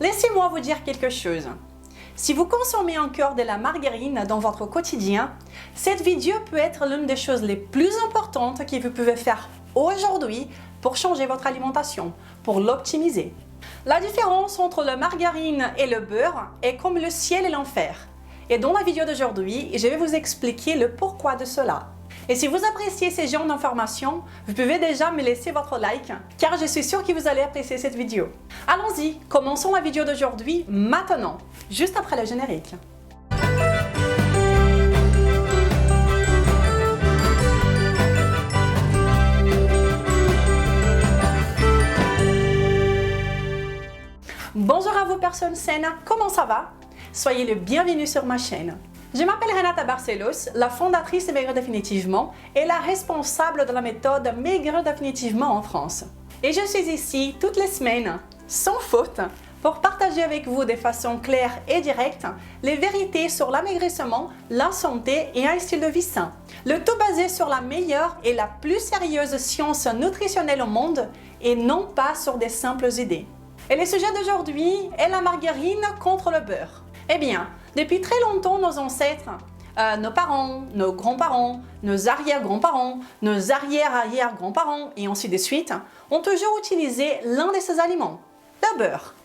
Laissez-moi vous dire quelque chose. Si vous consommez encore de la margarine dans votre quotidien, cette vidéo peut être l'une des choses les plus importantes que vous pouvez faire aujourd'hui pour changer votre alimentation, pour l'optimiser. La différence entre la margarine et le beurre est comme le ciel et l'enfer. Et dans la vidéo d'aujourd'hui, je vais vous expliquer le pourquoi de cela. Et si vous appréciez ces genres d'informations, vous pouvez déjà me laisser votre like, car je suis sûre que vous allez apprécier cette vidéo. Allons-y, commençons la vidéo d'aujourd'hui maintenant, juste après le générique. Bonjour à vous personnes saines, comment ça va? Soyez le bienvenu sur ma chaîne. Je m'appelle Renata Barcelos, la fondatrice de Maigrir Définitivement et la responsable de la méthode Maigrir Définitivement en France. Et je suis ici toutes les semaines, sans faute, pour partager avec vous de façon claire et directe les vérités sur l'amaigrissement, la santé et un style de vie sain. Le tout basé sur la meilleure et la plus sérieuse science nutritionnelle au monde et non pas sur des simples idées. Et le sujet d'aujourd'hui est la margarine contre le beurre. Eh bien, depuis très longtemps, nos ancêtres, nos parents, nos grands-parents, nos arrière-grands-parents, nos arrière-arrière-grands-parents et ainsi de suite, ont toujours utilisé l'un de ces aliments, le beurre.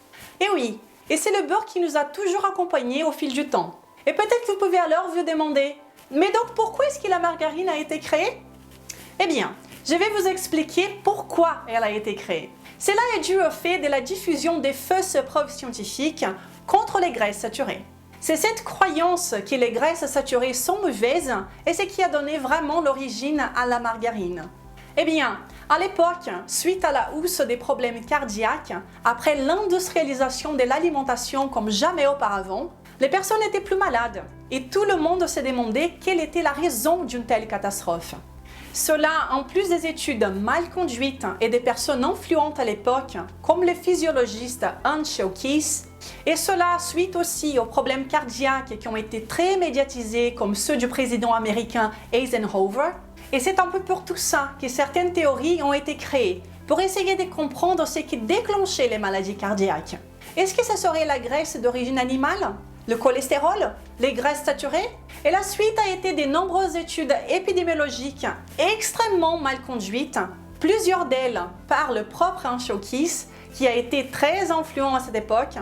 Et oui, et c'est le beurre qui nous a toujours accompagnés au fil du temps. Et peut-être que vous pouvez alors vous demander, mais donc pourquoi est-ce que la margarine a été créée? Eh bien, je vais vous expliquer pourquoi elle a été créée. Cela est dû au fait de la diffusion des fausses preuves scientifiques contre les graisses saturées. C'est cette croyance que les graisses saturées sont mauvaises et ce qui a donné vraiment l'origine à la margarine. Eh bien, à l'époque, suite à la hausse des problèmes cardiaques, après l'industrialisation de l'alimentation comme jamais auparavant, les personnes étaient plus malades et tout le monde se demandait quelle était la raison d'une telle catastrophe. Cela, en plus des études mal conduites et des personnes influentes à l'époque, comme le physiologiste Hans Schulkis, et cela suite aussi aux problèmes cardiaques qui ont été très médiatisés comme ceux du président américain Eisenhower. Et c'est un peu pour tout ça que certaines théories ont été créées, pour essayer de comprendre ce qui déclenchait les maladies cardiaques. Est-ce que ce serait la graisse d'origine animale? Le cholestérol? Les graisses saturées? Et la suite a été de nombreuses études épidémiologiques extrêmement mal conduites, plusieurs d'elles par le propre Hans Schulkis, qui a été très influent à cette époque.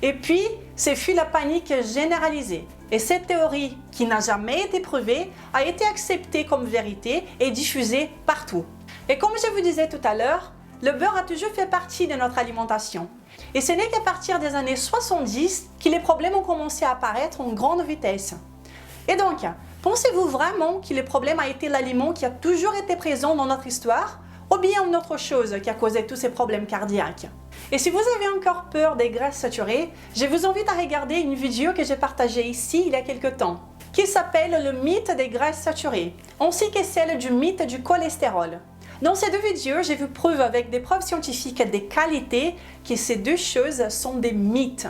Et puis, ce fut la panique généralisée. Et cette théorie, qui n'a jamais été prouvée, a été acceptée comme vérité et diffusée partout. Et comme je vous disais tout à l'heure, le beurre a toujours fait partie de notre alimentation. Et ce n'est qu'à partir des années 70 que les problèmes ont commencé à apparaître en grande vitesse. Et donc, pensez-vous vraiment que le problème a été l'aliment qui a toujours été présent dans notre histoire, ou bien une autre chose qui a causé tous ces problèmes cardiaques? Et si vous avez encore peur des graisses saturées, je vous invite à regarder une vidéo que j'ai partagée ici il y a quelques temps, qui s'appelle le mythe des graisses saturées, ainsi que celle du mythe du cholestérol. Dans ces deux vidéos, je vous prouve avec des preuves scientifiques de qualité que ces deux choses sont des mythes,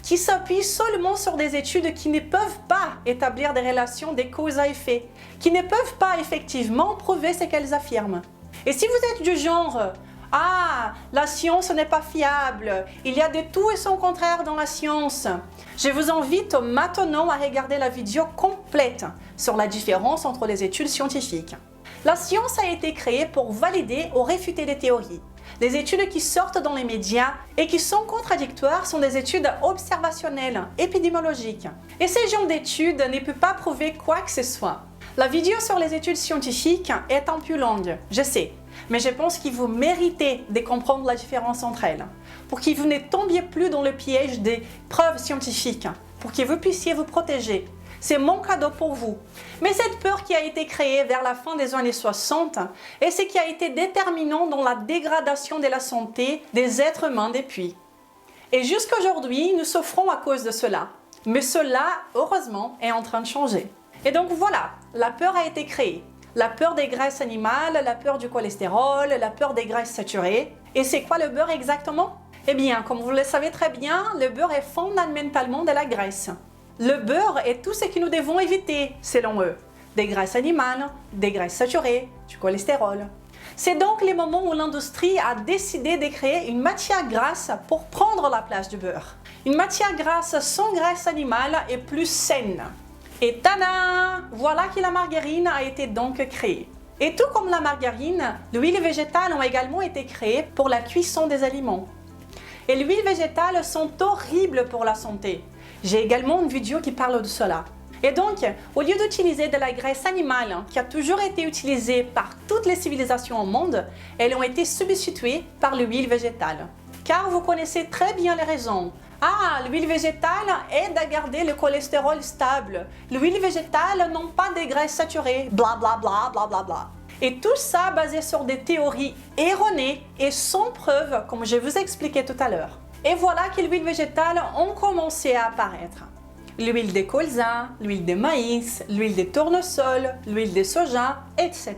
qui s'appuient seulement sur des études qui ne peuvent pas établir des relations de cause à effet, qui ne peuvent pas effectivement prouver ce qu'elles affirment. Et si vous êtes du genre « Ah, la science n'est pas fiable, il y a de tout et son contraire dans la science », je vous invite maintenant à regarder la vidéo complète sur la différence entre les études scientifiques. La science a été créée pour valider ou réfuter des théories. Les études qui sortent dans les médias et qui sont contradictoires sont des études observationnelles, épidémiologiques. Et ces genres d'études ne peuvent pas prouver quoi que ce soit. La vidéo sur les études scientifiques est un peu longue, je sais, mais je pense que vous méritez de comprendre la différence entre elles, pour que vous ne tombiez plus dans le piège des preuves scientifiques, pour que vous puissiez vous protéger. C'est mon cadeau pour vous. Mais cette peur qui a été créée vers la fin des années 60 est ce qui a été déterminant dans la dégradation de la santé des êtres humains depuis. Et jusqu'à aujourd'hui, nous souffrons à cause de cela. Mais cela, heureusement, est en train de changer. Et donc voilà, la peur a été créée. La peur des graisses animales, la peur du cholestérol, la peur des graisses saturées. Et c'est quoi le beurre exactement? Eh bien, comme vous le savez très bien, le beurre est fondamentalement de la graisse. Le beurre est tout ce que nous devons éviter, selon eux. Des graisses animales, des graisses saturées, du cholestérol. C'est donc le moment où l'industrie a décidé de créer une matière grasse pour prendre la place du beurre. Une matière grasse sans graisse animale et plus saine. Et tada! Voilà que la margarine a été donc créée. Et tout comme la margarine, l'huile végétale ont également été créées pour la cuisson des aliments. Et l'huile végétale sont horribles pour la santé. J'ai également une vidéo qui parle de cela. Et donc, au lieu d'utiliser de la graisse animale qui a toujours été utilisée par toutes les civilisations au monde, elles ont été substituées par l'huile végétale. Car vous connaissez très bien les raisons. Ah, l'huile végétale aide à garder le cholestérol stable. L'huile végétale n'a pas de graisses saturées, bla bla bla bla bla bla. Et tout ça basé sur des théories erronées et sans preuve, comme je vous ai expliqué tout à l'heure. Et voilà que l'huile végétale ont commencé à apparaître. L'huile de colza, l'huile de maïs, l'huile de tournesol, l'huile de soja, etc.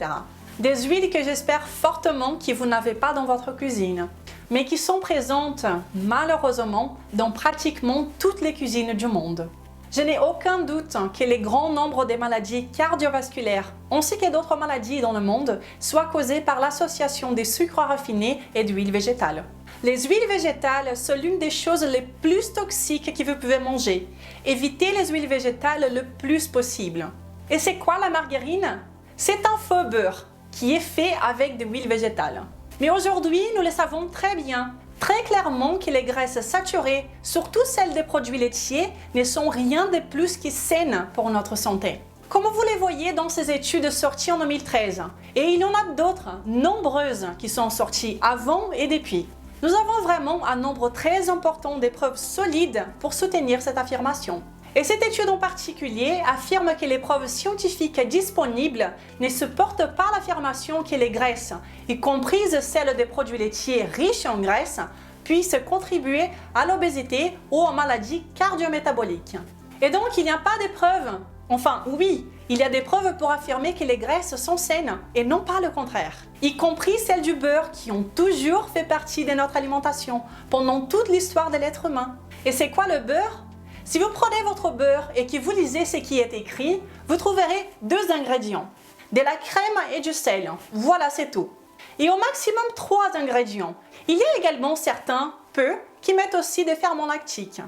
Des huiles que j'espère fortement que vous n'avez pas dans votre cuisine, mais qui sont présentes malheureusement dans pratiquement toutes les cuisines du monde. Je n'ai aucun doute que les grands nombres des maladies cardiovasculaires ainsi que d'autres maladies dans le monde soient causées par l'association des sucres raffinés et d'huile végétale. Les huiles végétales sont l'une des choses les plus toxiques que vous pouvez manger. Évitez les huiles végétales le plus possible. Et c'est quoi la margarine? C'est un faux beurre qui est fait avec de l'huile végétale. Mais aujourd'hui, nous le savons très bien, très clairement que les graisses saturées, surtout celles des produits laitiers, ne sont rien de plus que saines pour notre santé. Comme vous les voyez dans ces études sorties en 2013, et il y en a d'autres, nombreuses, qui sont sorties avant et depuis. Nous avons vraiment un nombre très important de preuves solides pour soutenir cette affirmation. Et cette étude en particulier affirme que les preuves scientifiques disponibles ne supportent pas l'affirmation que les graisses, y compris celles des produits laitiers riches en graisses, puissent contribuer à l'obésité ou aux maladies cardio-métaboliques. Et donc il n'y a pas de preuves. Enfin oui, il y a des preuves pour affirmer que les graisses sont saines et non pas le contraire, y compris celles du beurre qui ont toujours fait partie de notre alimentation pendant toute l'histoire de l'être humain. Et c'est quoi le beurre? Si vous prenez votre beurre et que vous lisez ce qui est écrit, vous trouverez deux ingrédients, de la crème et du sel. Voilà, c'est tout. Et au maximum 3 ingrédients. Il y a également certains, peu, qui mettent aussi des ferments lactiques.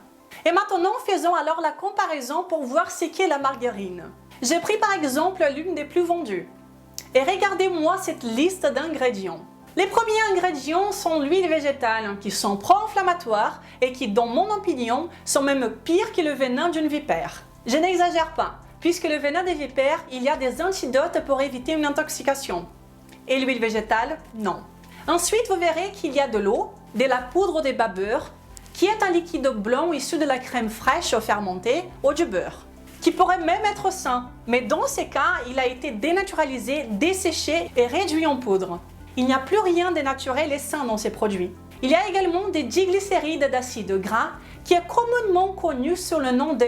Et maintenant, faisons alors la comparaison pour voir ce qu'est la margarine. J'ai pris par exemple l'une des plus vendues. Et regardez-moi cette liste d'ingrédients. Les premiers ingrédients sont l'huile végétale, qui sont pro-inflammatoires et qui, dans mon opinion, sont même pires que le venin d'une vipère. Je n'exagère pas, puisque le venin des vipères, il y a des antidotes pour éviter une intoxication. Et l'huile végétale, non. Ensuite, vous verrez qu'il y a de l'eau, de la poudre de beurre, qui est un liquide blanc issu de la crème fraîche fermentée ou du beurre, qui pourrait même être sain, mais dans ces cas, il a été dénaturalisé, desséché et réduit en poudre. Il n'y a plus rien de naturel et sain dans ces produits. Il y a également des diglycérides d'acide gras qui est communément connu sous le nom de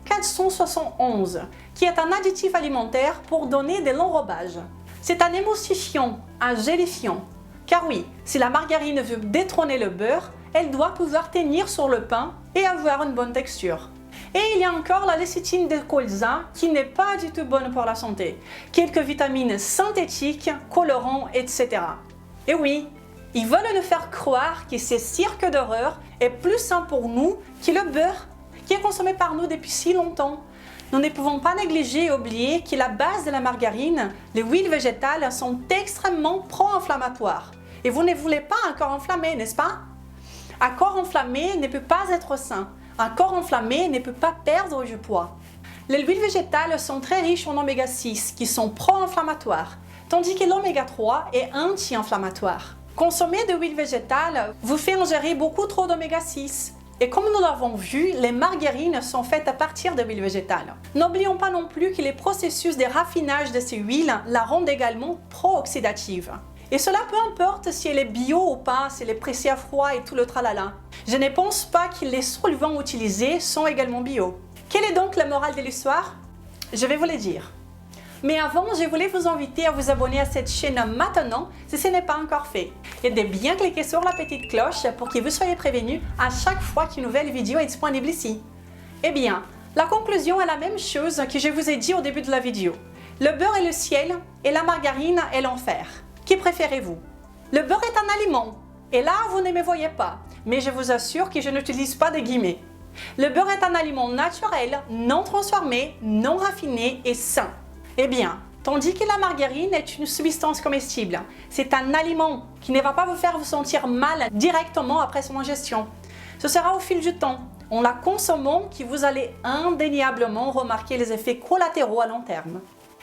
E471, qui est un additif alimentaire pour donner de l'enrobage. C'est un émulsifiant, un gélifiant. Car oui, si la margarine veut détrôner le beurre, elle doit pouvoir tenir sur le pain et avoir une bonne texture. Et il y a encore la lécithine de colza qui n'est pas du tout bonne pour la santé. Quelques vitamines synthétiques, colorants, etc. Et oui, ils veulent nous faire croire que ce cirque d'horreur est plus sain pour nous que le beurre, qui est consommé par nous depuis si longtemps. Nous ne pouvons pas négliger et oublier que la base de la margarine, les huiles végétales, sont extrêmement pro-inflammatoires. Et vous ne voulez pas un corps enflammé, n'est-ce pas? Un corps enflammé ne peut pas être sain. Un corps enflammé ne peut pas perdre du poids. Les huiles végétales sont très riches en oméga 6 qui sont pro-inflammatoires, tandis que l'oméga 3 est anti-inflammatoire. Consommer de l'huile végétale vous fait ingérer beaucoup trop d'oméga 6. Et comme nous l'avons vu, les margarines sont faites à partir de l'huile végétale. N'oublions pas non plus que les processus de raffinage de ces huiles la rendent également pro-oxydative. Et cela peu importe si elle est bio ou pas, si elle est pressée à froid et tout le tralala. Je ne pense pas que les solvants utilisés sont également bio. Quelle est donc la morale de l'histoire? Je vais vous le dire. Mais avant, je voulais vous inviter à vous abonner à cette chaîne maintenant si ce n'est pas encore fait. Et de bien cliquer sur la petite cloche pour que vous soyez prévenus à chaque fois qu'une nouvelle vidéo est disponible ici. Eh bien, la conclusion est la même chose que je vous ai dit au début de la vidéo. Le beurre est le ciel et la margarine est l'enfer. Qui préférez-vous? Le beurre est un aliment. Et là, vous ne me voyez pas, mais je vous assure que je n'utilise pas de guillemets. Le beurre est un aliment naturel, non transformé, non raffiné et sain. Eh bien, tandis que la margarine est une substance comestible, c'est un aliment qui ne va pas vous faire vous sentir mal directement après son ingestion. Ce sera au fil du temps, en la consommant, que vous allez indéniablement remarquer les effets collatéraux à long terme.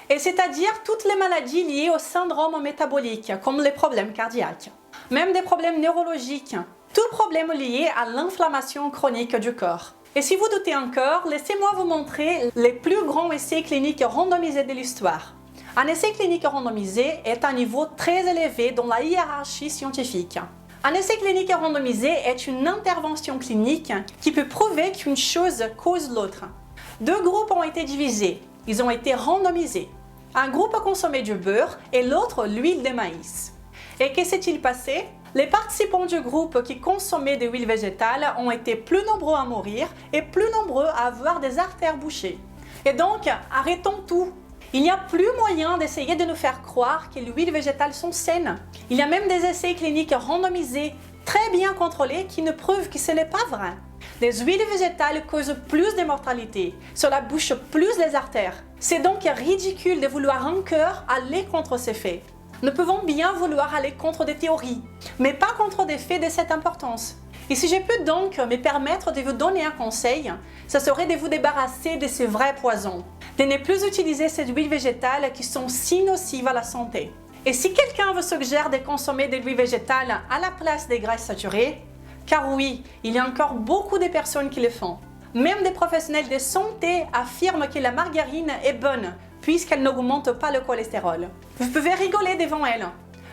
Et c'est-à-dire toutes les maladies liées au syndrome métabolique, comme les problèmes cardiaques, même des problèmes neurologiques, tout problème lié à l'inflammation chronique du corps. Et si vous doutez encore, laissez-moi vous montrer les plus grands essais cliniques randomisés de l'histoire. Un essai clinique randomisé est un niveau très élevé dans la hiérarchie scientifique. Un essai clinique randomisé est une intervention clinique qui peut prouver qu'une chose cause l'autre. Deux groupes ont été divisés, ils ont été randomisés. Un groupe a consommé du beurre et l'autre l'huile de maïs. Et que s'est-il passé? Les participants du groupe qui consommaient de l'huile végétale ont été plus nombreux à mourir et plus nombreux à avoir des artères bouchées. Et donc, arrêtons tout. Il n'y a plus moyen d'essayer de nous faire croire que les huiles végétales sont saines. Il y a même des essais cliniques randomisés, très bien contrôlés, qui ne prouvent que ce n'est pas vrai. Les huiles végétales causent plus de mortalité, cela bouche plus les artères. C'est donc ridicule de vouloir encore aller contre ces faits. Nous pouvons bien vouloir aller contre des théories, mais pas contre des faits de cette importance. Et si je peux donc me permettre de vous donner un conseil, ce serait de vous débarrasser de ces vrais poisons, de ne plus utiliser ces huiles végétales qui sont si nocives à la santé. Et si quelqu'un vous suggère de consommer des huiles végétales à la place des graisses saturées, car oui, il y a encore beaucoup de personnes qui le font. Même des professionnels de santé affirment que la margarine est bonne, puisqu'elle n'augmente pas le cholestérol. Vous pouvez rigoler devant elle,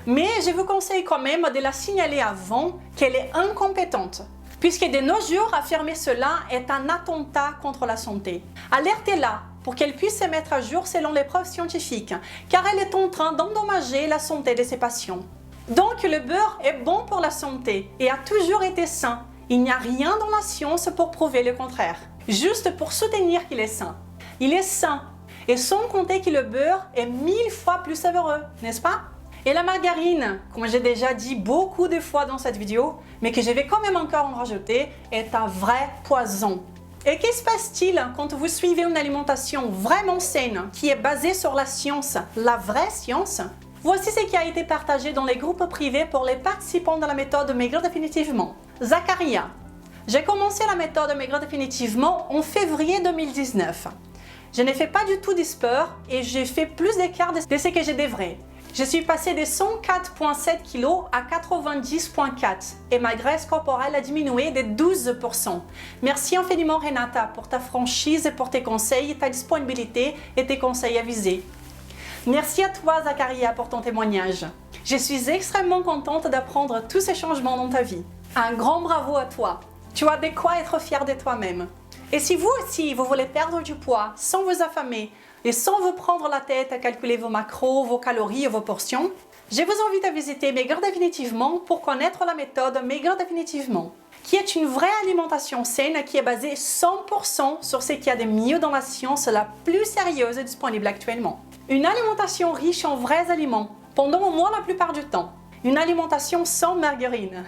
mais je vous conseille quand même de la signaler avant qu'elle est incompétente, puisque de nos jours, affirmer cela est un attentat contre la santé. Alertez-la pour qu'elle puisse se mettre à jour selon les preuves scientifiques, car elle est en train d'endommager la santé de ses patients. Donc le beurre est bon pour la santé et a toujours été sain. Il n'y a rien dans la science pour prouver le contraire, juste pour soutenir qu'il est sain. Il est sain. Et sans compter que le beurre est 1000 fois plus savoureux, n'est-ce pas? Et la margarine, comme j'ai déjà dit beaucoup de fois dans cette vidéo, mais que je vais quand même encore en rajouter, est un vrai poison. Et que se passe-t-il quand vous suivez une alimentation vraiment saine, qui est basée sur la science, la vraie science? Voici ce qui a été partagé dans les groupes privés pour les participants de la méthode Maigrir définitivement. Zacharia. J'ai commencé la méthode Maigrir définitivement en février 2019. Je n'ai fait pas du tout de sport et j'ai fait plus d'écart de ce que je devrais. Je suis passée de 104,7 kg à 90,4 et ma graisse corporelle a diminué de 12%. Merci infiniment Renata pour ta franchise et pour tes conseils, ta disponibilité et tes conseils avisés. Merci à toi Zacharia pour ton témoignage. Je suis extrêmement contente d'apprendre tous ces changements dans ta vie. Un grand bravo à toi. Tu as de quoi être fier de toi-même. Et si vous aussi, vous voulez perdre du poids sans vous affamer et sans vous prendre la tête à calculer vos macros, vos calories et vos portions, je vous invite à visiter Maigrir définitivement pour connaître la méthode Maigrir définitivement, qui est une vraie alimentation saine qui est basée 100% sur ce qu'il y a de mieux dans la science la plus sérieuse disponible actuellement. Une alimentation riche en vrais aliments, pendant au moins la plupart du temps. Une alimentation sans margarine.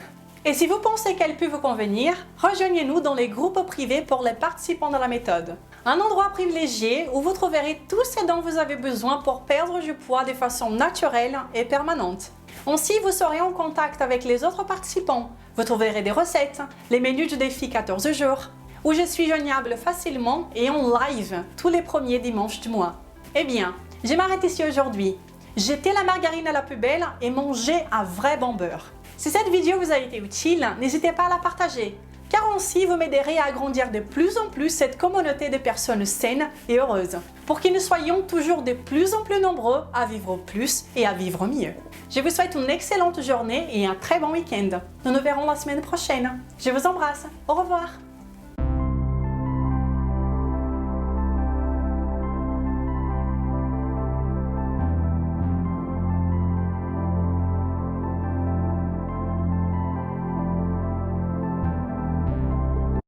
Et si vous pensez qu'elle peut vous convenir, rejoignez-nous dans les groupes privés pour les participants de la méthode. Un endroit privilégié où vous trouverez tout ce dont vous avez besoin pour perdre du poids de façon naturelle et permanente. Ainsi, vous serez en contact avec les autres participants. Vous trouverez des recettes, les menus du défi 14 jours, où je suis joignable facilement et en live tous les premiers dimanches du mois. Eh bien, je m'arrête ici aujourd'hui. Jetez la margarine à la poubelle et mangez un vrai bon beurre. Si cette vidéo vous a été utile, n'hésitez pas à la partager, car ainsi vous m'aiderez à agrandir de plus en plus cette communauté de personnes saines et heureuses, pour que nous soyons toujours de plus en plus nombreux à vivre plus et à vivre mieux. Je vous souhaite une excellente journée et un très bon week-end. Nous nous verrons la semaine prochaine. Je vous embrasse. Au revoir.